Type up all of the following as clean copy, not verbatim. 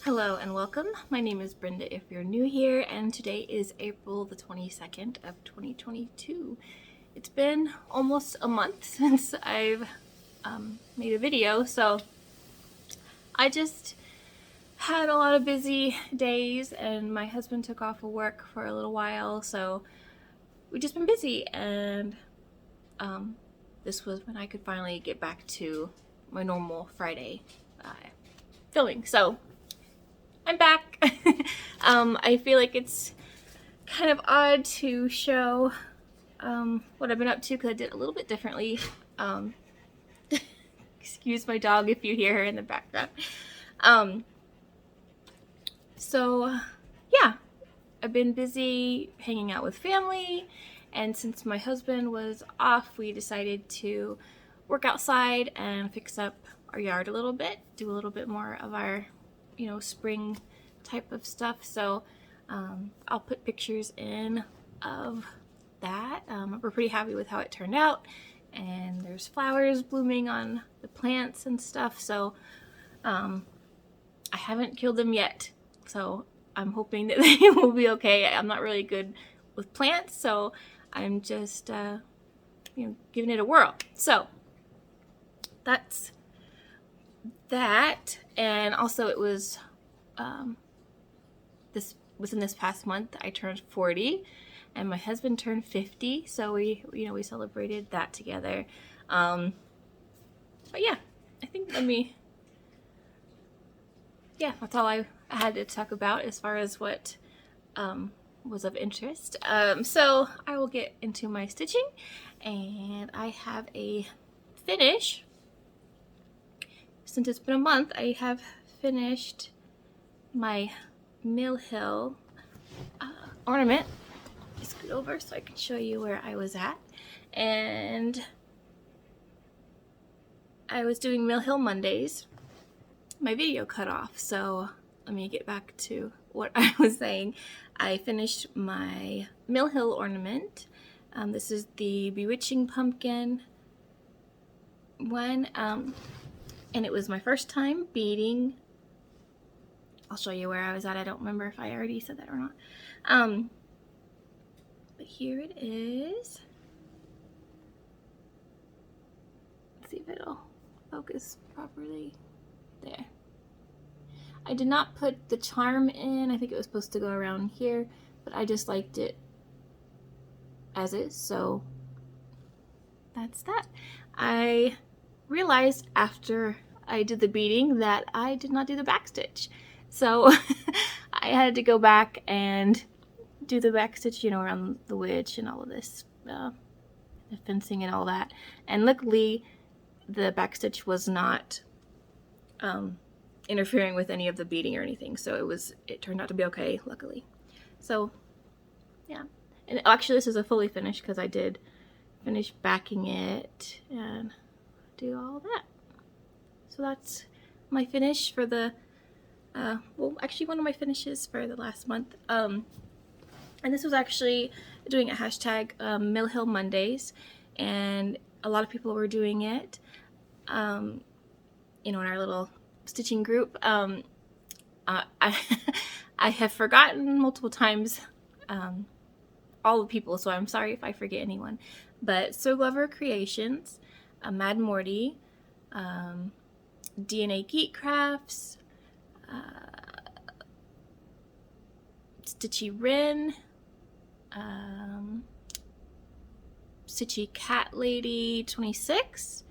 Hello and welcome. My name is Brenda if you're new here, and today is April the 22nd of 2022. It's been almost a month since I've made a video, so I just had a lot of busy days and my husband took off of work for a little while, so we've just been busy, and this was when I could finally get back to my normal Friday filming. So I'm back. I feel like it's kind of odd to show what I've been up to because I did it a little bit differently. Excuse my dog if you hear her in the background. So yeah, I've been busy hanging out with family, and since my husband was off, we decided to work outside and fix up our yard a little bit, do a little bit more of our spring type of stuff. So I'll put pictures in of that. We're pretty happy with how it turned out, and there's flowers blooming on the plants and stuff, so I haven't killed them yet, so I'm hoping that they will be okay. I'm not really good with plants, so I'm just giving it a whirl. So that's that. And also it was within this past month I turned 40 and my husband turned 50, so we celebrated that together. But yeah, I think that's all I had to talk about as far as what was of interest. So I will get into my stitching, and I have a finish. Since it's been a month, I have finished my Mill Hill ornament. Scoot over so I can show you where I was at. And I was doing Mill Hill Mondays. My video cut off, so let me get back to what I was saying. I finished my Mill Hill ornament. This is the Bewitching Pumpkin one. And it was my first time beading. I'll show you where I was at. I don't remember if I already said that or not. But here it is. Let's see if it'll focus properly. There. I did not put the charm in. I think it was supposed to go around here, but I just liked it as is, so that's that. I realized after I did the beading that I did not do the back stitch, so I had to go back and do the back stitch, around the witch and all of this, the fencing and all that. And luckily the back stitch was not interfering with any of the beading or anything, so it turned out to be okay, luckily. So yeah, and actually this is a fully finished because I did finish backing it and do all that. So that's my finish for the well, actually one of my finishes for the last month. And this was actually doing a hashtag Mill Hill Mondays, and a lot of people were doing it in our little stitching group. I have forgotten multiple times all the people, so I'm sorry if I forget anyone. But So Glover Creations, Mad Morty, DNA Geek Crafts, Stitchy Rin, Stitchy Cat Lady 26,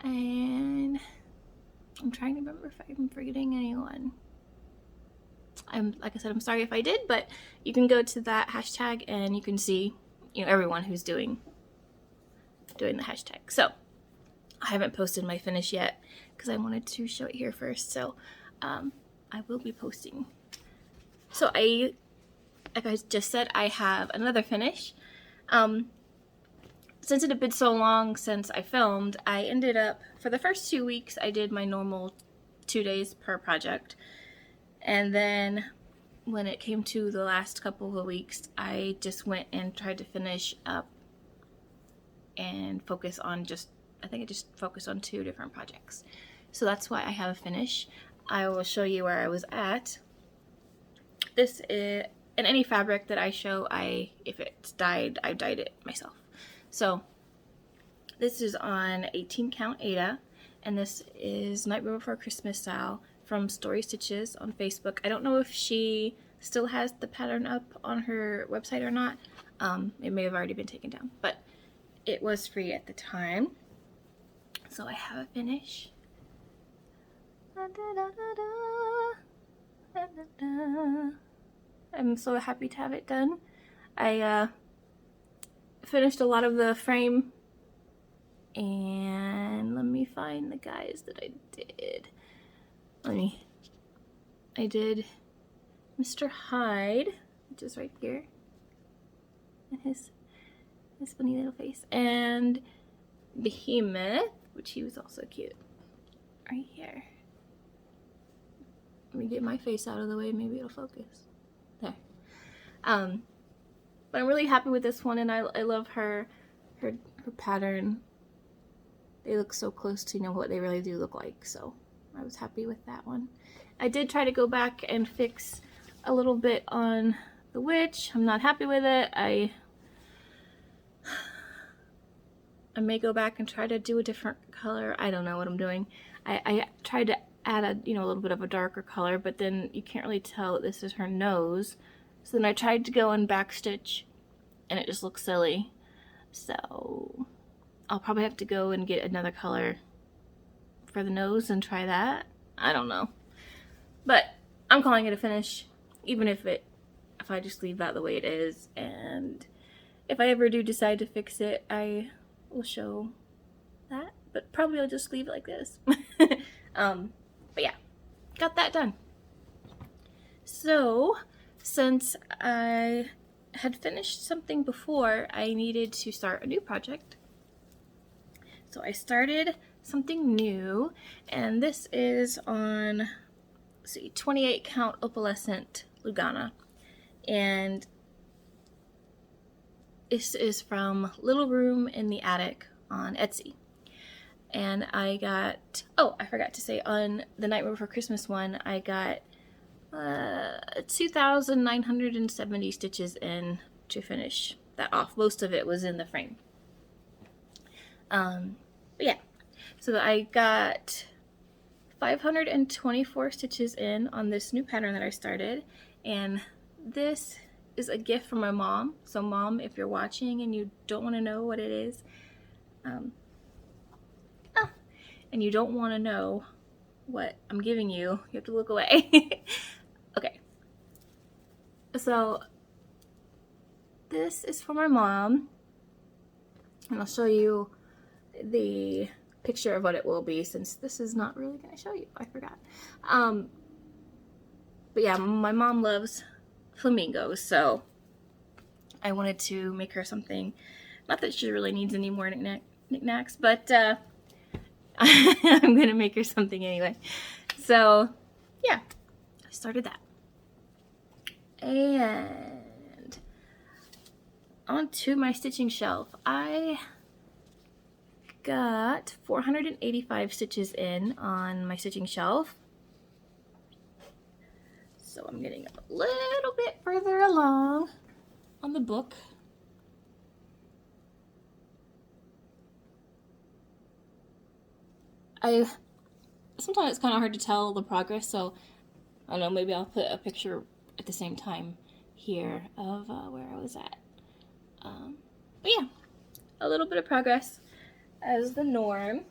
and I'm trying to remember if I'm forgetting anyone. Like I said, I'm sorry if I did, but you can go to that hashtag and you can see everyone who's doing the hashtag. So I haven't posted my finish yet because I wanted to show it here first, so I will be posting. So like I just said, I have another finish. Since it had been so long since I filmed, I ended up, for the first 2 weeks, I did my normal 2 days per project. And then when it came to the last couple of weeks, I just went and tried to finish up and focus on I think I just focused on 2 different projects. So that's why I have a finish. I will show you where I was at. This is, in any fabric that I show, if it's dyed, I dyed it myself. So this is on 18 count Ada, and this is Nightmare Before Christmas SAL from Story Stitches on Facebook. I don't know if she still has the pattern up on her website or not. It may have already been taken down, but it was free at the time. So I have a finish. I'm so happy to have it done. I finished a lot of the frame, and let me find the guys that I did. I did Mr. Hyde, which is right here, and his funny little face, and Behemoth, which he was also cute, right here. Let me get my face out of the way, maybe it'll focus. There. But I'm really happy with this one, and I love her pattern. They look so close to, you know, what they really do look like, so I was happy with that one. I did try to go back and fix a little bit on the witch. I'm not happy with it. I may go back and try to do a different color. I don't know what I'm doing. I tried to add a little bit of a darker color, but then you can't really tell that this is her nose. So then I tried to go and backstitch, and it just looks silly. So I'll probably have to go and get another color for the nose and try that. I don't know. But I'm calling it a finish, even if I just leave that the way it is. And if I ever do decide to fix it, I will show that. But probably I'll just leave it like this. But yeah, got that done. So since I had finished something before, I needed to start a new project. So I started something new, and this is on, let's see, 28 count opalescent Lugana, and this is from Little Room in the Attic on Etsy. And I got, oh, I forgot to say, on the Nightmare Before Christmas one, I got 2,970 stitches in to finish that off. Most of it was in the frame. But yeah, so I got 524 stitches in on this new pattern that I started, and this is a gift from my mom. So Mom, if you're watching and you don't want to know what it is, and you don't want to know what I'm giving you, you have to look away. Okay, so this is for my mom, and I'll show you the picture of what it will be, since this is not really going to show you. I forgot. But yeah, my mom loves flamingos, so I wanted to make her something. Not that she really needs any more knickknacks, but I'm gonna make her something anyway. So yeah, I started that. And onto my stitching shelf. I got 485 stitches in on my stitching shelf. So I'm getting a little bit further along on the book. Sometimes it's kind of hard to tell the progress, so I don't know, maybe I'll put a picture at the same time here of where I was at. But yeah, a little bit of progress as the norm.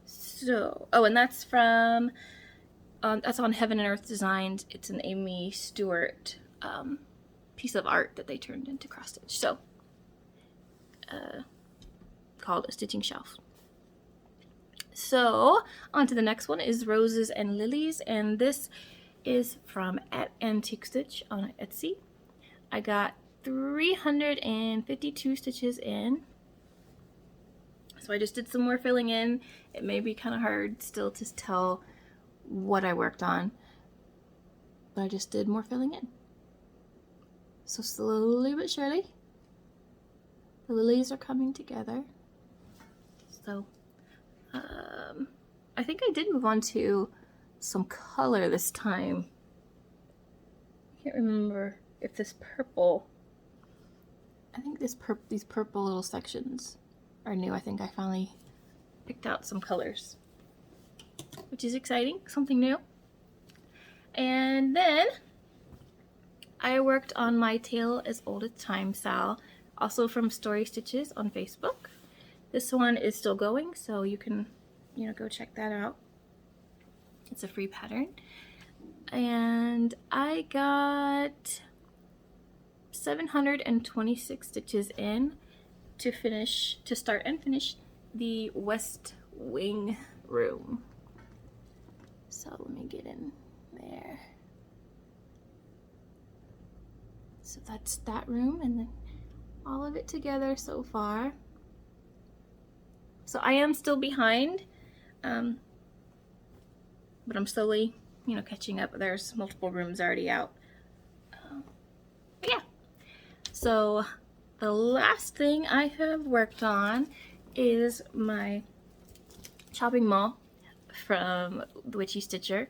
So, oh, and that's from, that's on Heaven and Earth Designs. It's an Amy Stewart piece of art that they turned into cross stitch. So, called a stitching shelf. So, on to the next one is Roses and Lilies, and this is from at Antique Stitch on Etsy. I got 352 stitches in. So I just did some more filling in. It may be kind of hard still to tell what I worked on, but I just did more filling in. So slowly but surely, the lilies are coming together. So I think I did move on to some color this time. I can't remember if this purple, I think these purple little sections are new. I think I finally picked out some colors, which is exciting, something new. And then I worked on my Tale as Old as Time SAL, also from Story Stitches on Facebook. This one is still going, so you can, go check that out. It's a free pattern. And I got 726 stitches in to start and finish the West Wing room. So let me get in there. So that's that room, and then all of it together so far. So I am still behind, but I'm slowly, catching up. There's multiple rooms already out. But yeah. So the last thing I have worked on is my chopping mall from the Witchy Stitcher.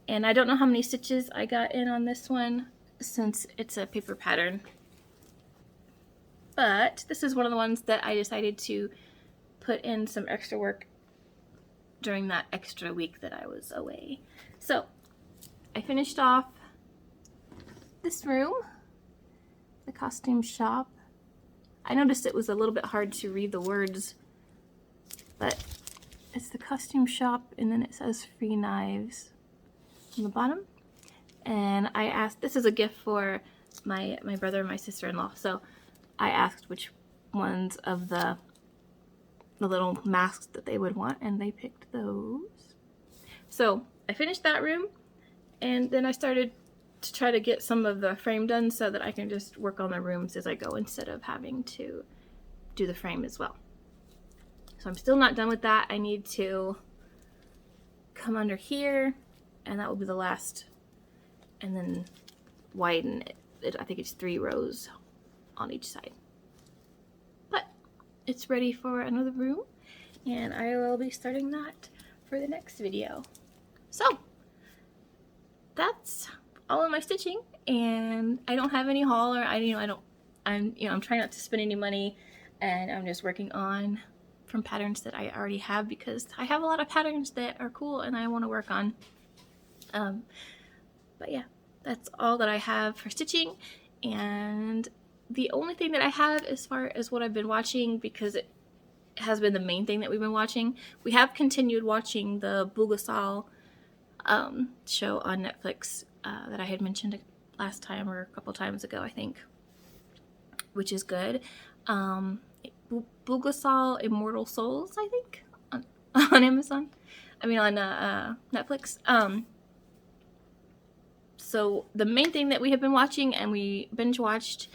And I don't know how many stitches I got in on this one since it's a paper pattern. But this is one of the ones that I decided to put in some extra work during that extra week that I was away. So I finished off this room, the costume shop. I noticed it was a little bit hard to read the words, but it's the costume shop, and then it says free knives on the bottom. And I asked, this is a gift for my brother and my sister-in-law, so I asked which ones of the little masks that they would want, and they picked those. So I finished that room, and then I started to try to get some of the frame done so that I can just work on the rooms as I go instead of having to do the frame as well. So I'm still not done with that. I need to come under here, and that will be the last, and then widen it. I think it's 3 rows on each side. But it's ready for another room, and I will be starting that for the next video. So that's all of my stitching, and I don't have any haul, or I'm trying not to spend any money, and I'm just working on from patterns that I already have, because I have a lot of patterns that are cool and I want to work on. But yeah, that's all that I have for stitching, and the only thing that I have as far as what I've been watching, because it has been the main thing that we've been watching, we have continued watching the SAL show on Netflix that I had mentioned last time, or a couple times ago, I think, which is good. SAL Immortal Souls, I think, on Amazon. I mean, on Netflix. So the main thing that we have been watching, and we binge watched,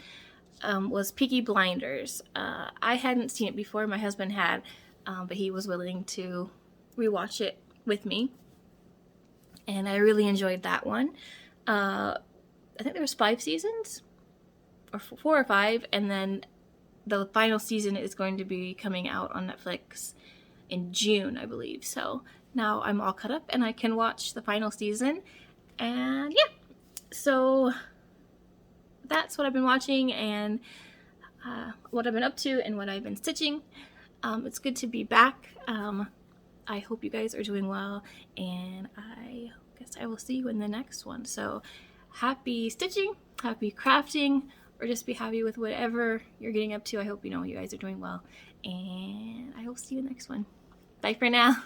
was Peaky Blinders. I hadn't seen it before. My husband had, but he was willing to rewatch it with me, and I really enjoyed that one. I think there was 5 seasons, or 4 or 5, and then the final season is going to be coming out on Netflix in June, I believe. So now I'm all caught up and I can watch the final season. And yeah, so that's what I've been watching, and what I've been up to, and what I've been stitching. It's good to be back. I hope you guys are doing well, and I guess I will see you in the next one. So happy stitching, happy crafting, or just be happy with whatever you're getting up to. I hope you guys are doing well, and I will see you in the next one. Bye for now.